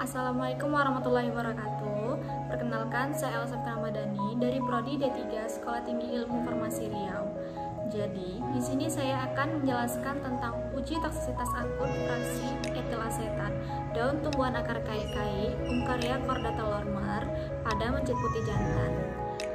Assalamualaikum warahmatullahi wabarakatuh. Perkenalkan, saya Elsa Ramadhani dari Prodi D3 Sekolah Tinggi Ilmu Farmasi Riau. Jadi, di sini saya akan menjelaskan tentang uji toksisitas akut fraksi etil asetat daun tumbuhan akar kai-kai Eukarya chordata lormer pada mencit putih jantan.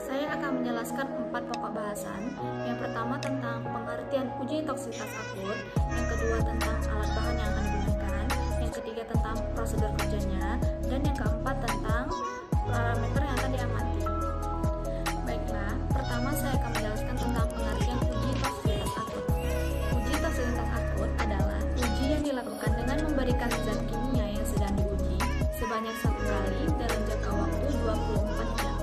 Saya akan menjelaskan 4 pokok bahasan. Yang pertama tentang pengertian uji toksisitas akut, yang kedua tentang alat bahan yang akan digunakan, yang ketiga tentang prosedur kerjanya, dan yang keempat tentang parameter yang akan diamati. Baiklah, pertama saya akan menjelaskan tentang pengertian uji toksisitas akut. Uji toksisitas akut adalah uji yang dilakukan dengan memberikan zat kimia yang sedang diuji sebanyak 1 kali dalam jangka waktu 24 jam.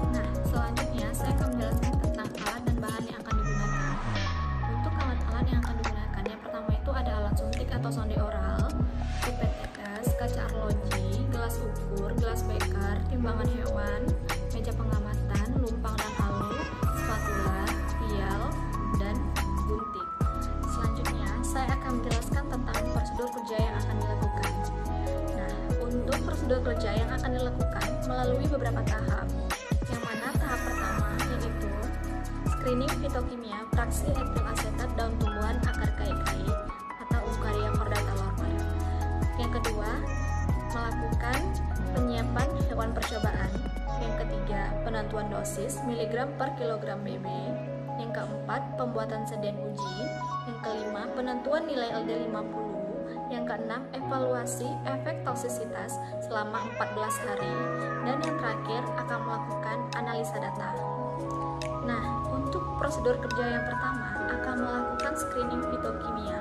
Nah, selanjutnya saya akan menjelaskan tentang alat dan bahan yang akan digunakan. Untuk alat-alat yang akan digunakan, yang pertama itu ada alat suntik atau sonde oral, pipet tetes, kaca arloji, gelas ukur, gelas beker, timbangan hewan, meja pengamatan, lumpang dan alu, spatula, vial, dan gunting. Selanjutnya, saya akan menjelaskan tentang prosedur kerja yang akan dilakukan. Nah, untuk prosedur kerja yang akan dilakukan melalui beberapa tahap. Yang mana tahap pertama yaitu screening fitokimia fraksi etil asetat daun tumbuhan akar kai-kai atau Eukarya chordata lormer. Yang kedua, melakukan penyiapan hewan percobaan. Yang ketiga, penentuan dosis miligram per kilogram BB. Yang keempat, pembuatan sedian uji. Yang kelima, penentuan nilai LD50. Yang keenam, evaluasi efek toksisitas selama 14 hari. Dan yang terakhir, akan melakukan analisa data. Nah, untuk prosedur kerja yang pertama, akan melakukan screening fitokimia,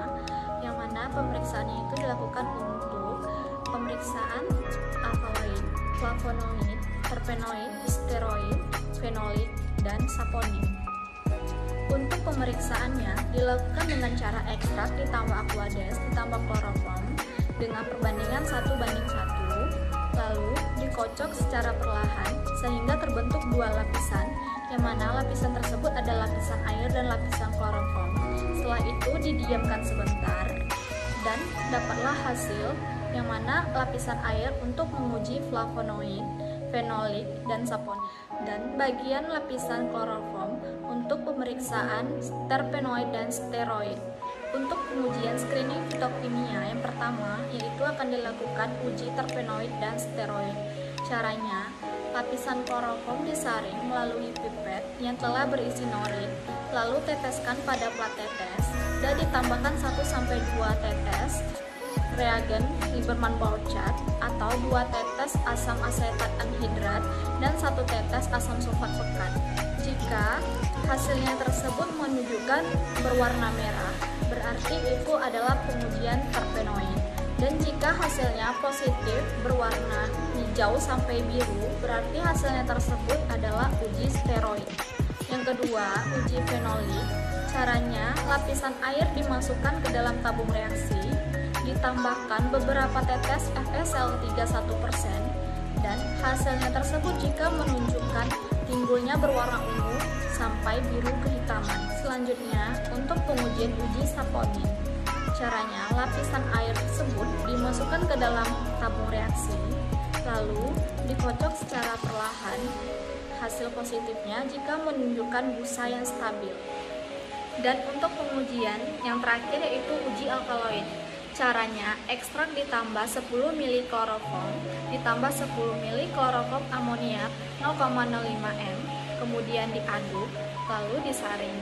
yang mana pemeriksaannya itu dilakukan untuk pemeriksaan alkaloid, flavonoid, terpenoid, steroid, fenolik, dan saponin. Untuk pemeriksaannya dilakukan dengan cara ekstrak ditambah aquades ditambah kloroform dengan perbandingan 1:1, lalu dikocok secara perlahan sehingga terbentuk 2 lapisan, yang mana lapisan tersebut ada lapisan air dan lapisan kloroform. Setelah itu didiamkan sebentar dan dapatlah hasil, yang mana lapisan air untuk menguji flavonoid, fenolik, dan saponin, dan bagian lapisan kloroform untuk pemeriksaan terpenoid dan steroid. Untuk pengujian screening fitokimia yang pertama yaitu akan dilakukan uji terpenoid dan steroid. Caranya, lapisan kloroform disaring melalui pipet yang telah berisi norit, lalu teteskan pada plat tetes dan ditambahkan 1-2 tetes reagen Lieberman-Bouchard atau 2 tetes asam asetat anhidrat dan 1 tetes asam sulfat pekat. Jika hasilnya tersebut menunjukkan berwarna merah, berarti itu adalah pengujian terpenoid. Dan jika hasilnya positif berwarna hijau sampai biru, berarti hasilnya tersebut adalah uji steroid. Yang kedua, uji fenolik. Caranya, lapisan air dimasukkan ke dalam tabung reaksi, ditambahkan beberapa tetes FeSL3 1%, dan hasilnya tersebut jika menunjukkan timbulnya berwarna ungu sampai biru kehitaman. Selanjutnya, untuk pengujian uji saponin. Caranya, lapisan air tersebut dimasukkan ke dalam tabung reaksi, lalu dikocok secara perlahan. Hasil positifnya jika menunjukkan busa yang stabil. Dan untuk pengujian yang terakhir yaitu uji alkaloid. Caranya, ekstrak ditambah 10 ml kloroform ditambah 10 ml kloroform amoniak 0,05 m, kemudian diaduk, lalu disaring.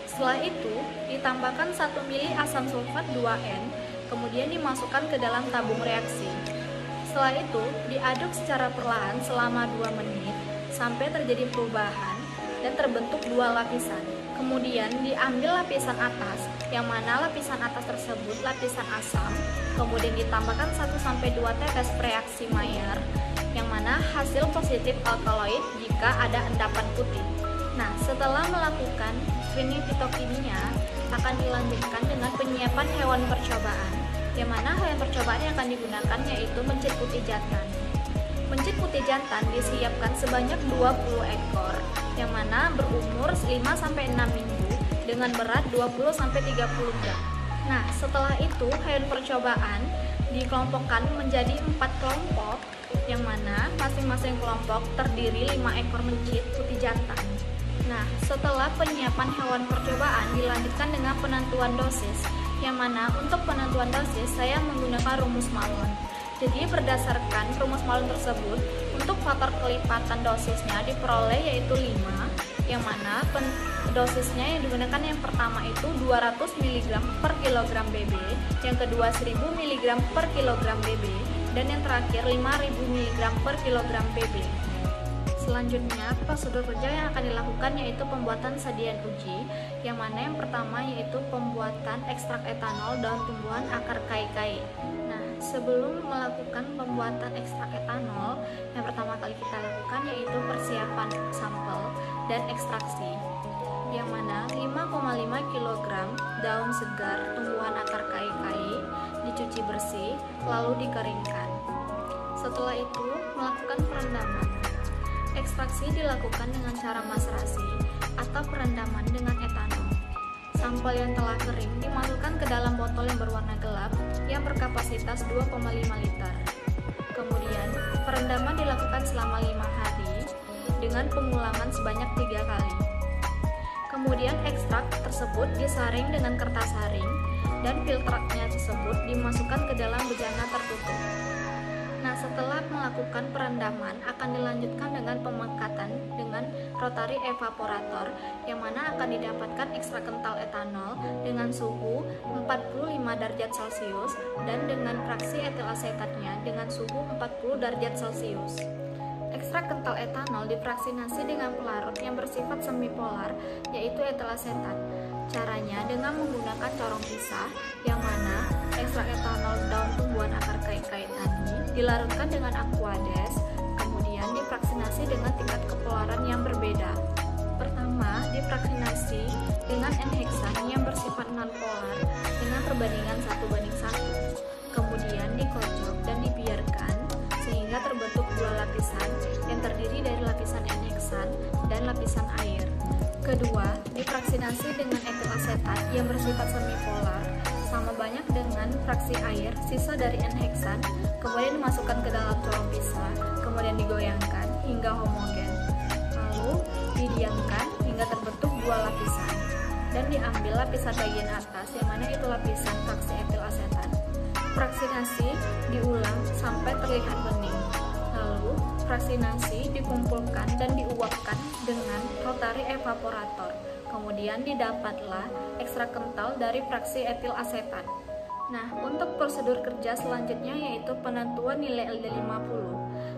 Setelah itu, ditambahkan 1 ml asam sulfat 2N, kemudian dimasukkan ke dalam tabung reaksi. Setelah itu, diaduk secara perlahan selama 2 menit sampai terjadi perubahan dan terbentuk 2 lapisan. Kemudian diambil lapisan atas, yang mana lapisan atas tersebut lapisan asam, kemudian ditambahkan 1-2 tetes reaksi Mayer, yang mana hasil positif alkaloid jika ada endapan putih. Nah, setelah melakukan screening fitokimia, akan dilanjutkan dengan penyiapan hewan percobaan, yang mana hewan percobaan yang akan digunakan yaitu mencit putih jantan. Mencit putih jantan disiapkan sebanyak 20 ekor, yang mana berumur 5-6 minggu dengan berat 20-30 gram. Nah, setelah itu hewan percobaan dikelompokkan menjadi 4 kelompok, yang mana masing-masing kelompok terdiri 5 ekor mencit putih jantan. Nah, setelah penyiapan hewan percobaan dilanjutkan dengan penentuan dosis, yang mana untuk penentuan dosis saya menggunakan rumus Malone. Jadi berdasarkan rumus Malone tersebut, untuk faktor kelipatan dosisnya diperoleh yaitu 5, yang mana dosisnya yang digunakan yang pertama itu 200 mg per kilogram BB, yang kedua 1000 mg per kilogram BB, dan yang terakhir 5000 mg per kilogram BB. Selanjutnya, prosedur kerja yang akan dilakukan yaitu pembuatan sadian uji, yang mana yang pertama yaitu pembuatan ekstrak etanol daun tumbuhan akar kai-kai. Nah, sebelum melakukan pembuatan ekstrak etanol, yang pertama kali kita lakukan yaitu persiapan sampel dan ekstraksi, yang mana 5,5 kg daun segar tumbuhan akar kai-kai dicuci bersih lalu dikeringkan. Setelah itu, melakukan perendaman. Ekstraksi dilakukan dengan cara maserasi atau perendaman dengan etanol. Sampel yang telah kering dimasukkan ke dalam botol yang berwarna gelap yang berkapasitas 2,5 liter. Kemudian, perendaman dilakukan selama 5 hari dengan pengulangan sebanyak 3 kali. Kemudian ekstrak tersebut disaring dengan kertas saring dan filtratnya tersebut dimasukkan ke dalam bejana tertutup. Nah, setelah melakukan perendaman akan dilanjutkan dengan pemengkatan dengan rotary evaporator, yang mana akan didapatkan ekstrak kental etanol dengan suhu 45 derajat Celcius dan dengan fraksi etil asetatnya dengan suhu 40 derajat Celcius. Ekstrak kental etanol difraksinasi dengan pelarut yang bersifat semipolar, yaitu etil asetat. Caranya dengan menggunakan corong pisah, yang mana ekstrak etanol daun tumbuhan akar kai-kai tadi dilarutkan dengan aquades, kemudian difraksinasi dengan tingkat kepolaran yang berbeda. Pertama, difraksinasi dengan N-heksan yang bersifat non-polar dengan perbandingan 1:1. Kemudian dikocok dan dibiarkan sehingga terbentuk 2 lapisan yang terdiri dari lapisan N-heksan dan lapisan air. Kedua, difraksinasi dengan etil asetat yang bersifat semipolar sama banyak dengan fraksi air sisa dari N-heksan, kemudian dimasukkan ke dalam corong pisah, kemudian digoyangkan hingga homogen, lalu didiamkan hingga terbentuk 2 lapisan, dan diambil lapisan bagian atas yang mana itu lapisan fraksi etil asetat. Fraksinasi diulang sampai terlihat bening. Lalu, fraksinasi dikumpulkan dan diuapkan dengan rotary evaporator. Kemudian didapatlah ekstrak kental dari fraksi etil asetat. Nah, untuk prosedur kerja selanjutnya yaitu penentuan nilai LD50.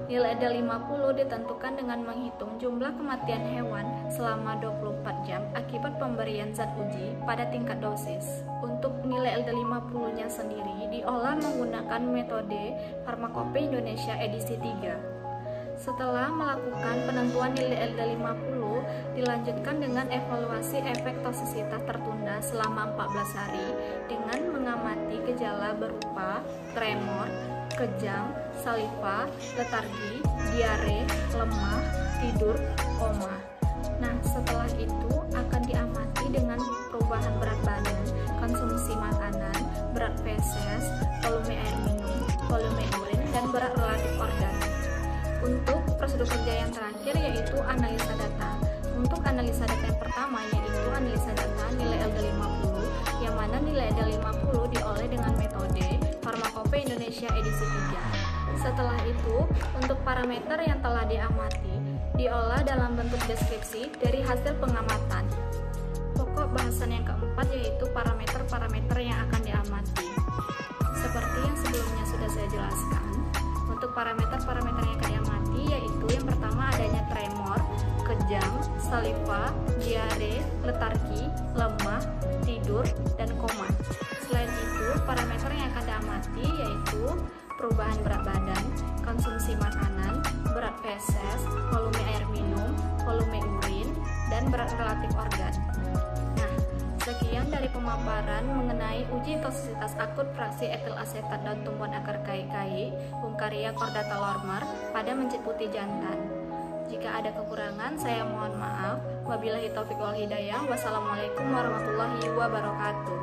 Nilai LD50 ditentukan dengan menghitung jumlah kematian hewan selama 24 jam akibat pemberian zat uji pada tingkat dosis. Untuk nilai LD50-nya sendiri diolah menggunakan metode Farmakope Indonesia edisi 3. Setelah melakukan penentuan nilai LD50, dilanjutkan dengan evaluasi efek tosisitas tertunda selama 14 hari dengan mengamati gejala berupa tremor, kejang, saliva, letargi, diare, lemah, tidur, koma. Nah, setelah itu akan diamati dengan perubahan berat badan, konsumsi makanan, berat feses, volume air minum, volume urin, dan berat relatif organ. Untuk prosedur kerja yang terakhir yaitu analisa data. Untuk analisa data yang pertama yaitu analisa data nilai LD50, yang mana nilai LD50 dioleh dengan metode Farmakope Indonesia edisi 3. Setelah itu, untuk parameter yang telah diamati, diolah dalam bentuk deskripsi dari hasil pengamatan. Pokok bahasan yang keempat yaitu parameter-parameter yang akan diamati. Seperti yang sebelumnya sudah saya jelaskan, untuk parameter-parameter yang akan diamati yaitu yang pertama adanya tremor, kejang, saliva, diare, letargi, lemah, tidur, dan koma. Selain itu, parameter yang akan diamati yaitu perubahan berat badan, konsumsi makanan, berat feses, volume air minum, volume urin, dan berat relatif organ. Nah, sekian dari pemaparan mengenai uji tosisitas akut fraksi etil asetat daun tumbuhan akar kai-kai Hungkaria cordata lormer pada mencit putih jantan. Jika ada kekurangan, saya mohon maaf. Wabillahi taufiq wal hidayah. Wassalamualaikum warahmatullahi wabarakatuh.